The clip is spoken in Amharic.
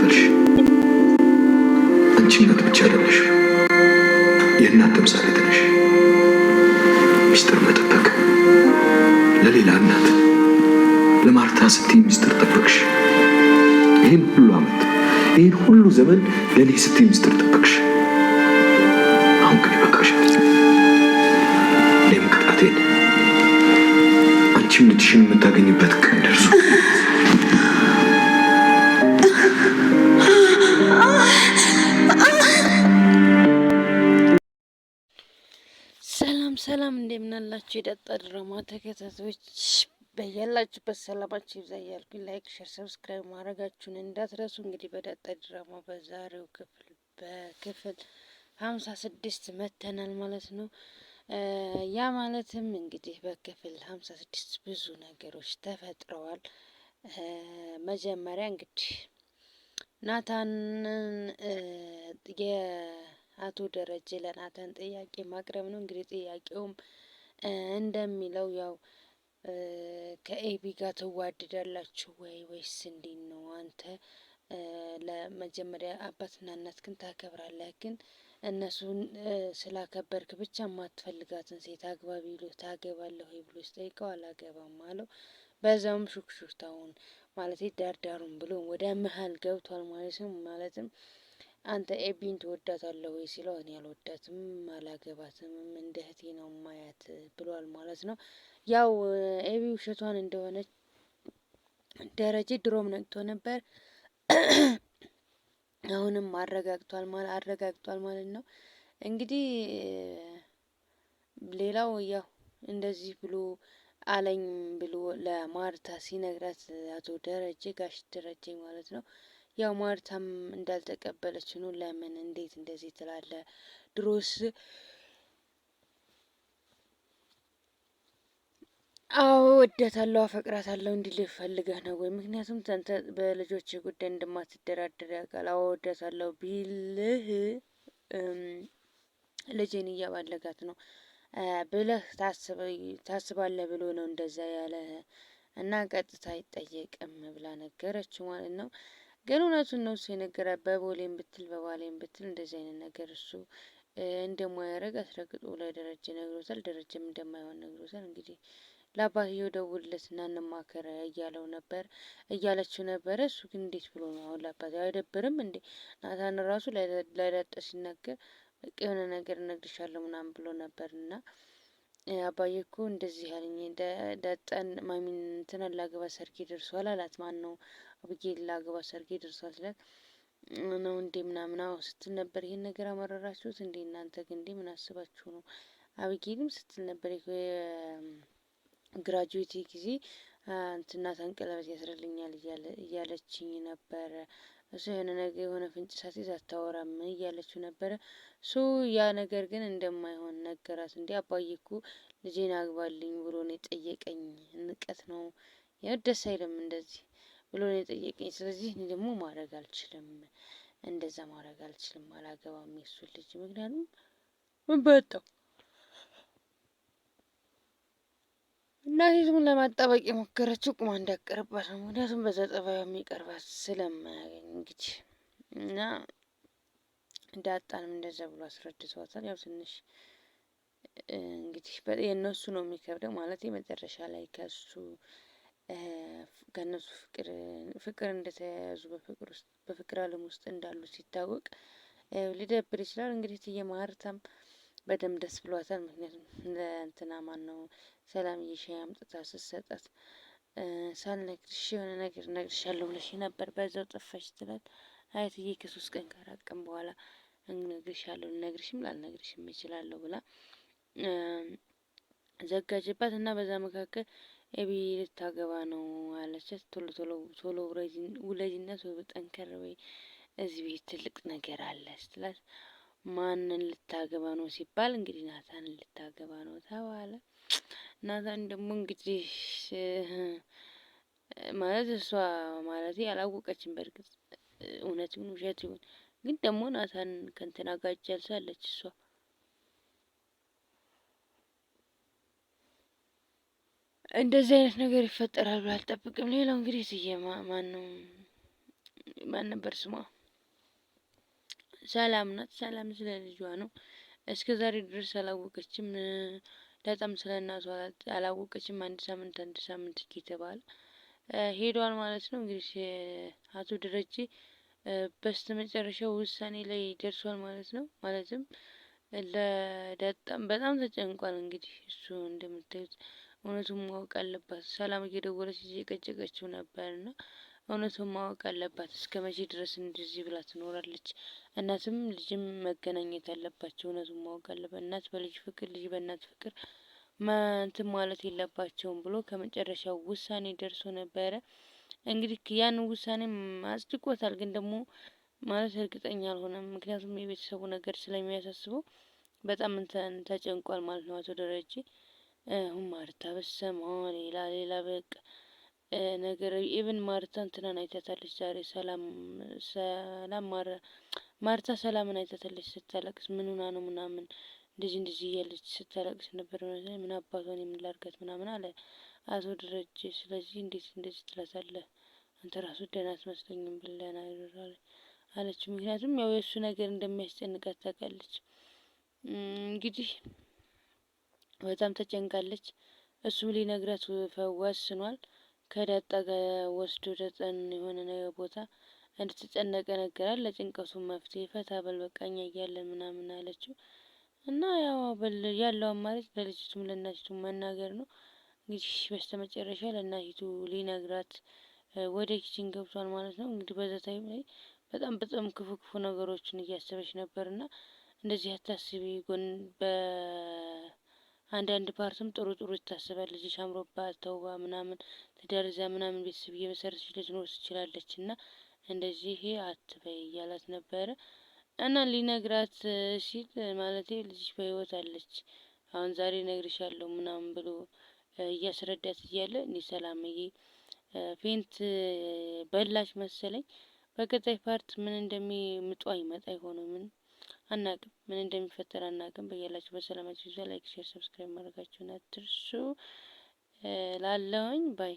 ካልሽ አንቺ እናት ብቻ አይደለሽ፣ የእናት ተምሳሌት ነሽ። ሚስጥር መጠበቅ ለሌላ እናት ለማርታ ስትይ ሚስጥር ጠበቅሽ። ይህን ሁሉ ዓመት ይህን ሁሉ ዘመን ለእኔ ስትይ ሚስጥር ጠበቅሽ። አሁን ግን ይበቃሻል። እኔም ቅጣቴን አንቺም ልጅሽን የምታገኝበት ቀን ደርሶ ሰላም እንደምናላችሁ የዳጣ ድራማ ተከታታዮች በያላችሁበት ሰላማችሁ ይብዛ እያልኩኝ ላይክ፣ ሼር፣ ሰብስክራይብ ማድረጋችሁን እንዳትረሱ። እንግዲህ በዳጣ ድራማ በዛሬው በክፍል 56 መተናል ማለት ነው። ያ ማለትም እንግዲህ በክፍል 56 ብዙ ነገሮች ተፈጥረዋል። መጀመሪያ እንግዲህ ናታንን አቶ ደረጀ ለናታን ጥያቄ ማቅረብ ነው። እንግዲህ ጥያቄውም እንደሚለው ያው ከኤቢ ጋር ትዋደዳላችሁ ወይስ እንዴት ነው? አንተ ለመጀመሪያ አባትና እናትህን ታከብራለህ፣ ግን እነሱን ስላከበርክ ብቻ የማትፈልጋትን ሴት አግባ ቢሉህ ታገባለህ ወይ ብሎ ሲጠይቀው አላገባም አለው። በዛውም ሹክሹክታውን ማለት ዳርዳሩን ብሎ ወደ መሀል ገብቷል ማለት ነው። ማለትም አንተ ኤቢን ትወዳታለህ ወይ ሲለው እኔ አልወዳትም አላገባትም እንደ እህቴ ነው ማያት ብሏል ማለት ነው። ያው ኤቢ ውሸቷን እንደሆነች ደረጀ ድሮም ነቅቶ ነበር፣ አሁንም አረጋግጧል ማለት ነው። እንግዲህ ሌላው ያው እንደዚህ ብሎ አለኝ ብሎ ለማርታ ሲነግራት አቶ ደረጀ ጋሽ ደረጀ ማለት ነው። ያው ማርታም እንዳልተቀበለች ነው። ለምን እንዴት እንደዚህ ትላለ? ድሮስ አዎ ወዳታለሁ አፈቅራታለሁ እንዲል ፈልገህ ነው ወይ? ምክንያቱም አንተ በልጆች ጉዳይ እንደማትደራደር ያውቃል። አዎ ወዳታለሁ ቢልህ ልጄን እያባለጋት ነው ብለህ ታስባለህ ብሎ ነው እንደዛ ያለ እና ቀጥታ አይጠየቅም ብላ ነገረችው ማለት ነው። ግን እውነቱን ነው እሱ የነገራት። በቦሌም ብትል በባሌም ብትል እንደዚህ አይነት ነገር እሱ እንደማያደርግ አስረግጦ ለደረጀ ነግሮታል። ደረጀም እንደማይሆን ነግሮታል። እንግዲህ ለአባትየው ደውልለትና እንማከረ እያለችው ነበረ። እሱ ግን እንዴት ብሎ ነው አሁን ለአባት አይደብርም እንዴ? ናታን ራሱ ለዳጣ ሲናገር በቃ የሆነ ነገር እነግርሻለሁ ምናምን ብሎ ነበር እና አባዬ እኮ እንደዚህ ያለኝ ዳጣን ማሚን እንትን ላግባ ሰርጌ ደርሷል አላት። ማን ነው? አብጌል ላግባ ሰርጌ ደርሷል ስላት ነው እንዴ ምናምን ስትል ነበር። ይሄን ነገር አመረራችሁት እንዴ እናንተ ግን እንዴ ምን አስባችሁ ነው? አብጌልም ስትል ነበር ግራጁዌቲ ጊዜ ናታን ቀለበት ያስርልኛል እያለችኝ ነበረ። እሱ የሆነ ነገር የሆነ ፍንጭ ሳትይዝ አታወራም እያለችው ነበረ። ያ ነገር ግን እንደማይሆን ነገራት። እንዴ አባዬ እኮ ልጄን አግባልኝ ብሎ ነው የጠየቀኝ። ንቀት ነው ደስ አይልም እንደዚህ ብሎ ነው የጠየቀኝ። ስለዚህ እኔ ደግሞ ማድረግ አልችልም፣ እንደዛ ማድረግ አልችልም፣ አላገባም የሱን ልጅ። ምክንያቱም ምን በጣው እናቲቱን ለማጣበቅ የሞከረችው ቁማ እንዳቀርባት ነው። ምክንያቱም በዛ ጠባዩ የሚቀርባት ስለማያገኝ እንግዲህ እና ዳጣንም እንደዛ ብሎ አስረድቷታል። ያው ትንሽ እንግዲህ የእነሱ ነው የሚከብደው ማለት መጨረሻ ላይ ከእነሱ ፍቅር እንደተያያዙ በፍቅር ዓለም ውስጥ እንዳሉ ሲታወቅ ሊደብር ይችላል። እንግዲህ እትዬ ማርታም በደንብ ደስ ብሏታል። ምክንያቱም ለእንትና ማን ነው ሰላምዬ ሻይ አምጥታ ስትሰጣት ሳልነግርሽ የሆነ ነገር እነግርሻለሁ ብለሽ ነበር በዛው ጠፋሽ ትላት። አይ እትዬ ከ3 ቀን ከ4 ቀን በኋላ እነግርሻለሁ፣ ልነግርሽም ላልነግርሽም እችላለሁ ብላ ዘጋጅባት እና በዛ መካከል ኤቢ ልታገባ ነው አለቻት። ቶሎ ውለጂና ቶሎ ጠንከር በይ፣ እዚህ ቤት ትልቅ ነገር አለ ስትላት ማንን ልታገባ ነው ሲባል እንግዲህ ናታንን ልታገባ ነው ተባለ። ናታን ደግሞ እንግዲህ ማለት እሷ ማለት አላወቀችም። በእርግጥ እውነት ይሁን ውሸት ይሁን ግን ደግሞ ናታን ከእንትና ጋር ጃልሳለች እሷ እንደዚህ አይነት ነገር ይፈጠራል ብላ አልጠብቅም። ሌላው እንግዲህ እትዬ ማን ነው ማን ነበር ስሟ? ሰላም ናት። ሰላም ስለ ልጇ ነው እስከ ዛሬ ድረስ አላወቀችም። በጣም ስለ እናቷ አላወቀችም። አንድ ሳምንት እየተባለ ሄዷል ማለት ነው። እንግዲህ አቶ ደረጀ በስተመጨረሻው ውሳኔ ላይ ደርሷል ማለት ነው። ማለትም በጣም ተጨንቋል። እንግዲህ እሱ እንደምታዩት እውነቱን ማወቅ አለባት። ሰላም እየደወለች እየቀጨቀችው ነበር እና እውነቱን ማወቅ አለባት። እስከ መቼ ድረስ እንደዚህ ብላ ትኖራለች? እናትም ልጅም መገናኘት አለባቸው። እውነቱን ማወቅ አለባት። እናት በልጅ ፍቅር፣ ልጅ በእናት ፍቅር እንትን ማለት የለባቸውም ብሎ ከመጨረሻው ውሳኔ ደርሶ ነበረ። እንግዲህ ያን ውሳኔም አጽድቆታል። ግን ደግሞ ማለት እርግጠኛ አልሆነም። ምክንያቱም የቤተሰቡ ነገር ስለሚያሳስበው በጣም ተጨንቋል ማለት ነው አቶ ደረጀ። ማርታ በሰማ ሌላ በቃ ነገር ኢቭን ማርታ እንትናን አይታታለች ዛሬ ማርታ ሰላምን አይታታለች ስታለቅስ። ምን ሆና ነው ምናምን እንደዚህ እያለች ስታለቅስ ነበር። ምን አባቷን የምላርጋት ምናምን አለ አቶ ደረጀ። ስለዚህ እንዴት እንደዚህ ትላታለህ አንተ ራሱ ደህና አትመስለኝም ብለና አለች። ምክንያቱም ያው የእሱ ነገር እንደሚያስጨንቃት ታውቃለች። እንግዲህ በጣም ተጨንቃለች። እሱም ሊነግራት ወስኗል። ከዳጣ ጋር ወስዶ ዳጣን የሆነ ቦታ እንድትጨነቀ ነገራል። ለጭንቀቱ መፍትሄ ፈታ በል በቃኛ እያለን ምናምን አለችው እና ያው ያለው አማራጭ ለልጅቱም ለእናቲቱም መናገር ነው። እንግዲህ በስተመጨረሻ ለእናቲቱ ሊነግራት ወደ ኪችን ገብቷል ማለት ነው። እንግዲህ በዛ ታይም ላይ በጣም ክፉ ነገሮችን እያሰበች ነበርና እንደዚህ አታስቢ በአንዳንድ ፓርትም ጥሩ ይታሰባል። ልጅሽ አምሮባት ተውባ ምናምን ትዳር ይዛ ምናምን ቤተሰብ እየመሰረተች ልትኖር ትችላለች እና እንደዚህ አትበይ እያላት ነበረ እና ሊነግራት ሲል ማለቴ ልጅሽ በህይወት አለች አሁን ዛሬ እነግርሻለሁ ምናምን ብሎ እያስረዳት እያለ እኔ ሰላምዬ ፌንት በላች መሰለኝ። በቀጣይ ፓርት ምን እንደሚምጧ ይመጣ ይሆን ምን አናቅም። ምን እንደሚፈጠር አናቅም። በያላችሁ በሰላማችሁ ይዛ ላይክ፣ ሼር፣ ሰብስክራይብ ማድረጋችሁን አትርሱ ላለውኝ ባይ